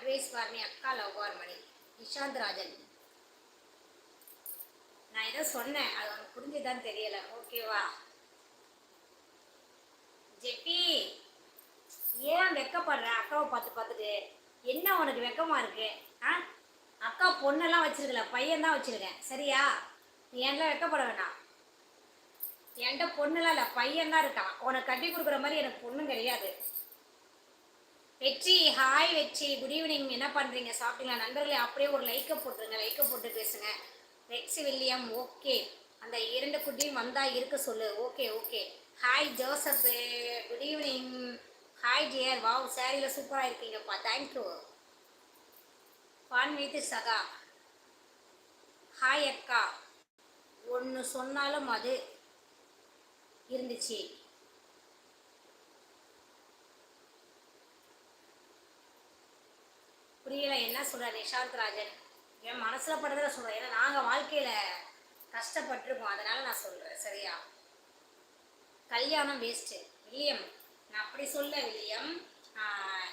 Advice for me அக்கா love or மணி. நிஷாந்த் ராஜன். நான் ஏதோ சொன்னேன், அது உனக்கு புரிஞ்சுதான்னு தெரியல. ஓகேவா? ஜெப்பி, ஏன் வெக்கப்படுற அக்காவை பார்த்துட்டு? என்ன உனக்கு வெக்கமா இருக்கு? ஆ, அக்கா பொண்ணெல்லாம் வச்சிருக்கல, பையன் தான் வச்சிருக்கேன். சரியா? நீ என்லாம் வெக்கப்பட வேணாம். என்கிட்ட பொண்ணுலாம் இல்லை, பையன் தான் இருக்கான். உனக்கு கட்டி கொடுக்குற மாதிரி எனக்கு பொண்ணும் கிடையாது. வெற்றி, ஹாய் வெற்றி, குட் ஈவினிங். என்ன பண்ணுறீங்க? சாப்பிட்டீங்களா? நண்பர்களே அப்படியே ஒரு லைக்கை போட்டுருங்க, லைக்கை போட்டு பேசுங்க. Rexy William, okay. அந்த 2 குட்டியும் வந்தால் இருக்க சொல்லு. Okay okay. Hi Joseph, good evening. Hi dear, wow சாரியில் சூப்பராக இருக்கீங்கப்பா, தேங்க்யூ. பான் வைத்து சகா, ஹாய் அக்கா. ஒன்று சொன்னாலும் அது இருந்துச்சு. புரியல என்ன சொல்ற நிஷாந்த் ராஜன்? என் மனசில் படுறத சொல்கிறேன். ஏன்னா நாங்கள் வாழ்க்கையில் கஷ்டப்பட்டிருக்கோம், அதனால நான் சொல்கிறேன். சரியா? கல்யாணம் வேஸ்ட்டு வில்லியம். நான் அப்படி சொல்ல வில்லியம்.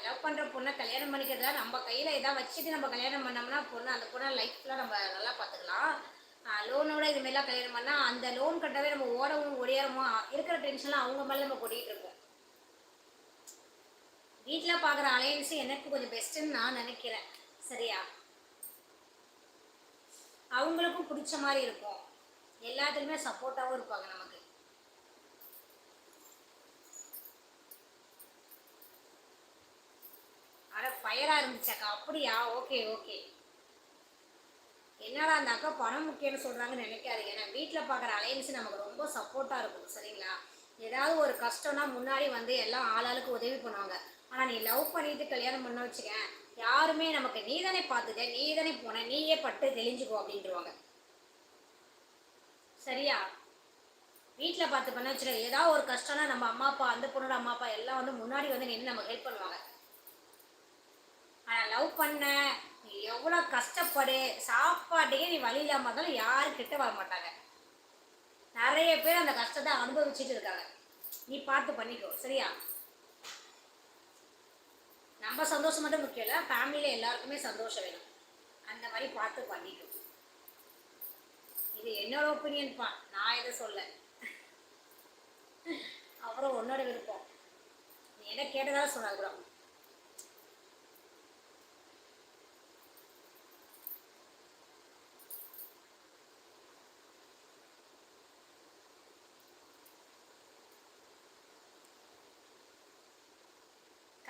லவ் பண்ணுற பொண்ணை கல்யாணம் பண்ணிக்கிறதா நம்ம கையில் எதாவது வச்சுட்டு நம்ம கல்யாணம் பண்ணோம்னா அந்த பொண்ணை லைஃப்பில் நம்ம நல்லா பார்த்துக்கலாம். லோனோட இதுமாரிலாம் கல்யாணம் பண்ணால் அந்த லோன் கட்டவே நம்ம ஓடவும் ஒடியாரமோ இருக்கிற டென்ஷன்லாம் அவங்க மேலே நம்ம கொட்டிகிட்டு இருக்கோம். வீட்டில் பார்க்குற அலையன்ஸு எனக்கு கொஞ்சம் பெஸ்ட்டுன்னு நான் நினைக்கிறேன். சரியா? அவங்களுக்கும் பிடிச்ச மாதிரி இருக்கும், எல்லாத்துலேயுமே சப்போர்ட்டாகவும் இருப்பாங்க நமக்கு. அட ஃபயராக இருந்துச்சாக்கா? அப்படியா? Okay okay. என்னடா அந்த அக்கா பணம் முக்கியம்னு சொல்கிறாங்கன்னு நினைக்காதீங்க. ஏன்னா வீட்டில் பார்க்குற அலையன்ஸு நமக்கு ரொம்ப சப்போர்ட்டாக இருக்கும். சரிங்களா? ஏதாவது ஒரு கஷ்டம்னா முன்னாடி வந்து எல்லாம் ஆளாளுக்கு உதவி பண்ணுவாங்க. ஆனால் நீ லவ் பண்ணிட்டு கல்யாணம் பண்ண வச்சுக்க, யாருமே நமக்கு நீ தானே பார்த்துக்க, நீ தானே போன, நீயே பட்டு தெளிஞ்சுக்கோ அப்படின்ட்டுருவாங்க. சரியா? வீட்டில் பார்த்து பண்ண வச்சுக்க, ஏதாவது ஒரு கஷ்டம்னா நம்ம அம்மா அப்பா, அந்த பொண்ணோட அம்மா அப்பா எல்லாம் வந்து முன்னாடி வந்து நின்று நமக்கு ஹெல்ப் பண்ணுவாங்க. ஆனால் லவ் பண்ண நீ எவ்வளோ கஷ்டப்படு, சாப்பாட்டுக்கே நீ வழி இல்லாமல் இருந்தாலும் யாரும் கிட்ட வர மாட்டாங்க. நிறைய பேர் அந்த கஷ்டத்தை அனுபவிச்சுட்டு இருக்காங்க. நீ பார்த்து பண்ணிக்கோ. சரியா? நம்ம சந்தோஷம் மட்டும் முக்கியம் இல்லை, ஃபேமிலியில் எல்லாருக்குமே சந்தோஷம் வேணும். அந்த மாதிரி பார்த்து பண்ணிக்கோ. இது என்னோட ஒப்பீனியன்ப்பா, நான் எதை சொல்ல. அப்புறம் உன்னோட விருப்பம், நீ என்ன கேட்டதால சொன்னாது கூட.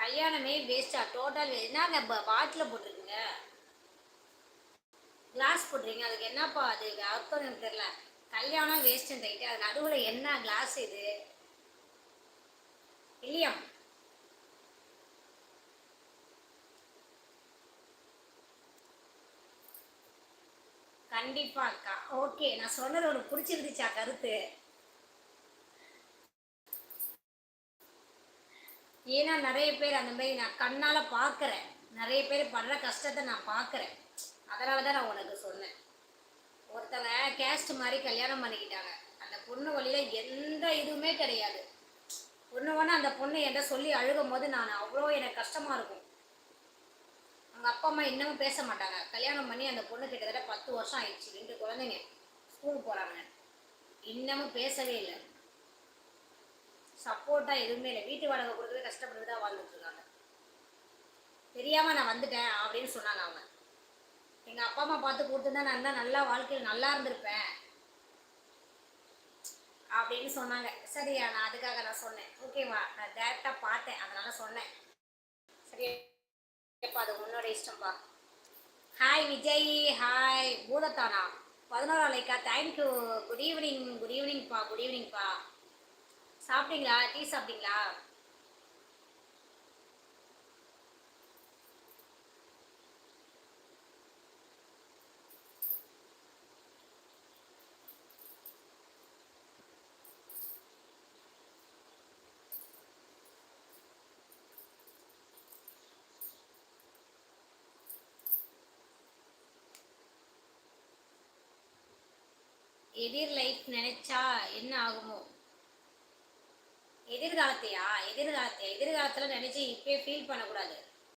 கல்யாணமே வேஸ்டா? டோட்டல் என்னங்க பாட்டில் போட்டிருக்குங்க, கிளாஸ் போட்டுறீங்க, அதுக்கு என்னப்பா அது அர்த்தம் எனக்கு தெரியல. கல்யாணம் வேஸ்ட்டுன்னு ரைட்டு, அது நடுவில் என்ன கிளாஸ் இது? இல்லையம், கண்டிப்பா அக்கா. ஓகே, நான் சொன்னது உனக்கு பிடிச்சிருந்துச்சா கருத்து? ஏன்னா நிறைய பேர் அந்த மாதிரி நான் கண்ணால் பார்க்குறேன், நிறைய பேர் படுற கஷ்டத்தை நான் பார்க்குறேன். அதனால தான் நான் உனக்கு சொன்னேன். ஒருத்தங்க கேஸ்ட் மாதிரி கல்யாணம் பண்ணிக்கிட்டாங்க, அந்த பொண்ணு வழியில் எந்த இதுவுமே கிடையாது. ஒன்று ஒன்று அந்த பொண்ணு என்கிட்ட சொல்லி அழுகும் போது நான் அவ்வளோ எனக்கு கஷ்டமாக இருக்கும். அவங்க அப்பா அம்மா இன்னமும் பேச மாட்டாங்க. கல்யாணம் பண்ணி அந்த பொண்ணு கிட்டத்தட்ட 10 வருஷம் ஆயிடுச்சு, 2 குழந்தைங்க ஸ்கூல் போகிறாங்க, இன்னமும் பேசவே இல்லை. சப்போர்ட்டாக எதுவுமே இல்லை, வீட்டு வாடகை கொடுக்கவே கஷ்டப்பட்டு தான் வாழ்ந்துட்டு இருக்காங்க. தெரியாமல் நான் வந்துட்டேன் அப்படின்னு சொன்னாங்க அவங்க. எங்கள் அப்பா அம்மா பார்த்து கொடுத்துருந்தா நான் நல்லா வாழ்க்கையில் நல்லா இருந்திருப்பேன் அப்படின்னு சொன்னாங்க. சரியா? நான் அதுக்காக நான் சொன்னேன். ஓகேவா? நான் டேரெக்டாக பார்த்தேன், அதனால சொன்னேன். சரியாப்பா, அது உன்னோட இஷ்டம்ப்பா. ஹாய் விஜய், ஹாய் பூதத்தானா 11 லைக்கா, தேங்க்யூ. குட் ஈவினிங், குட் ஈவினிங்ப்பா, குட் ஈவினிங்ப்பா. சாப்பிட்டீங்களா? டீ சாப்பிட்டீங்களா? எதிர் லைஃப் நினைச்சா என்ன ஆகுமோ? எதிர்காலத்தையா? எதிர்காலத்தில் நினைச்சு இப்பயே ஃபீல் பண்ணக்கூடாது.